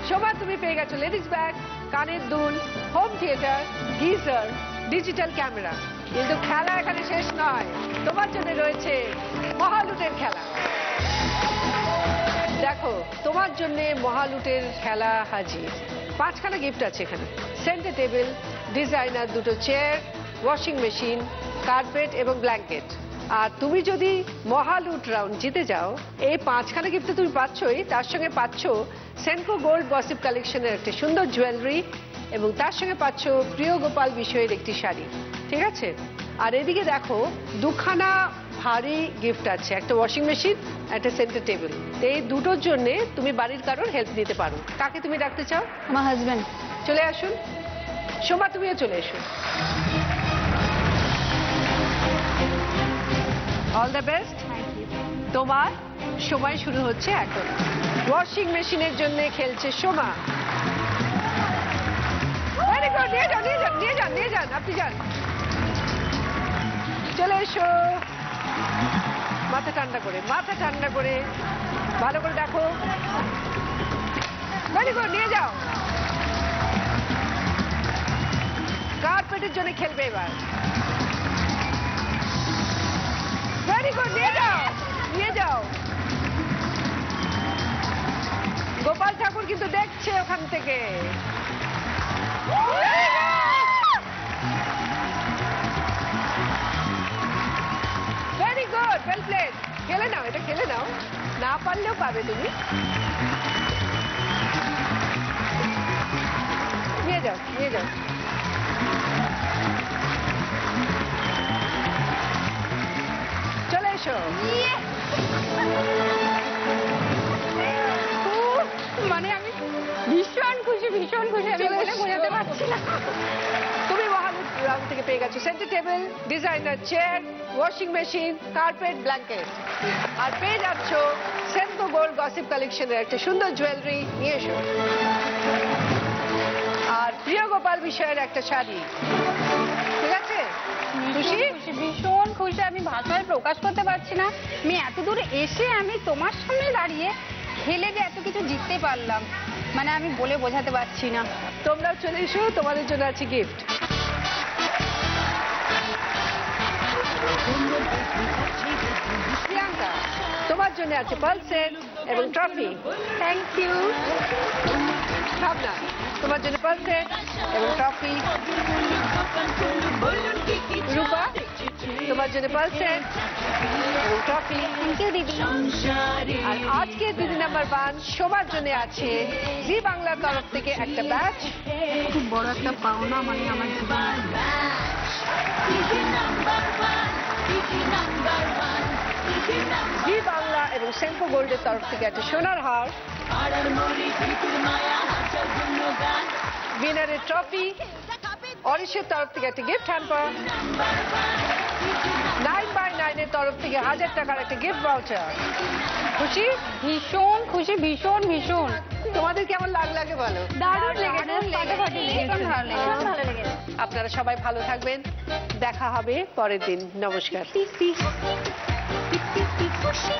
সোমা তুমি পেয়ে গেছো লেডিস ব্যাগ, কানের দুল, home theatre, geyser, digital camera. কিন্তু খেলা এখানে শেষ নয়, তোমার জন্য রয়েছে মহালুটের খেলা। দেখো তোমার জন্য মহালুটের খেলা হাজির। 5খানা গিফট আছে এখানে। সেন্টার টেবিল, ডিজাইনার 2টো চেয়ার, ওয়াশিং মেশিন, কার্পেট এবং ব্ল্যাঙ্কেট। আর তুমি যদি মহালুট রাউন্ড জিতে যাও, এই 5খানা গিফট তুমি পাচ্ছই, তার সঙ্গে পাচ্ছ সেনকো গোল্ড গসিপ কালেকশনের একটি সুন্দর জুয়েলারি এবং তার সঙ্গে পাচ্ছ প্রিয় গোপাল বিষয়ের একটি শাড়ি, ঠিক আছে? আর এদিকে দেখো 2খানা ভারী গিফট আছে, একটা ওয়াশিং মেশিন, একটা সেন্টার টেবিল। এই দুটোর জন্য তুমি বাড়ির কারোর হেল্প নিতে পারো। কাকে তুমি ডাকতে চাও? আমার হাজবেন্ড। চলে আসুন। সোমা তুমিও চলে এসো। All the best. তোমার সময় শুরু হচ্ছে এখন। ওয়াশিং মেশিনের জন্য খেলছে সোমা। ভেরি গুড, নিয়ে যান নিয়ে যান নিয়ে যান নিয়ে যান, আপনি যান। চলে এসো। মাথা ঠান্ডা করে, মাথা ঠান্ডা করে ভালো করে দেখো। ভেরি গুড, নিয়ে যাও। কার্পেটের জন্য খেলবে এবার। ভেরি গুড, নিয়ে যাও, নিয়ে যাও। গোপাল ঠাকুর কিন্তু দেখছে ওখান থেকে। Very good, well played. খেলে নাও, এটা খেলে নাও, না পারলেও পাবে তুমি। নিয়ে যাও, নিয়ে যাও। চলে এসো। মানে আমি ভীষণ খুশি, ভীষণ খুশি, আমি বলে বোঝাতে পারছি না। তুমি মহালুট রাউন্ড থেকে পেয়ে গেছো centre table, designer chair, washing machine, carpet, blanket. আর পেয়ে যাচ্ছ সেনকো গোল্ড গসিপ কালেকশনের একটা সুন্দর জুয়েলারি। নিয়ে এসো। আর প্রিয় গোপাল বিষয়ের একটা শাড়ি। ঠিক আছে? খুশি? ভীষণ খুশি, আমি ভাষায় প্রকাশ করতে পারছি না। আমি এত দূরে এসে আমি তোমার সামনে দাঁড়িয়ে খেলে যে এত কিছু জিততে পারলাম, মানে আমি বলে বোঝাতে পারছি না। তোমরাও চলে এসো, তোমাদের জন্য আছে গিফট। প্রিয়াঙ্কা, তোমার জন্য আছে পালসেট এবং ট্রফি। Thank you. ভাবনা, তোমার জন্য পালসেট এবং ট্রফি। রূপা, তোমার জন্য পালসেট এবং ট্রফি। থ্যাংক ইউ দিদি। আর আজকে দিদি নাম্বার 1 সবার জন্য আছে জি বাংলার তরফ থেকে একটা ব্যাচ। খুব বড় একটা পাওনা মানে আমার জীবনে। জি বাংলা এবং সেনকো গোল্ডের তরফ থেকে একটা সোনার হার, উইনারের ট্রফি, অরিশের তরফ থেকে একটা গিফট হ্যাম্পার, 9x9 এর তরফ থেকে 1000 টাকার একটা গিফট ভাউচার। খুশি? ভীষণ খুশি, ভীষণ ভীষণ। তোমাদের কেমন লাগে বলো? দারুণ লেগেছে, ফাটাফাটি ভীষণ ভালো লেগেছে। ভালো লেগেছে। আপনারা সবাই ভালো থাকবেন, দেখা হবে পরের দিন। নমস্কার। খুশি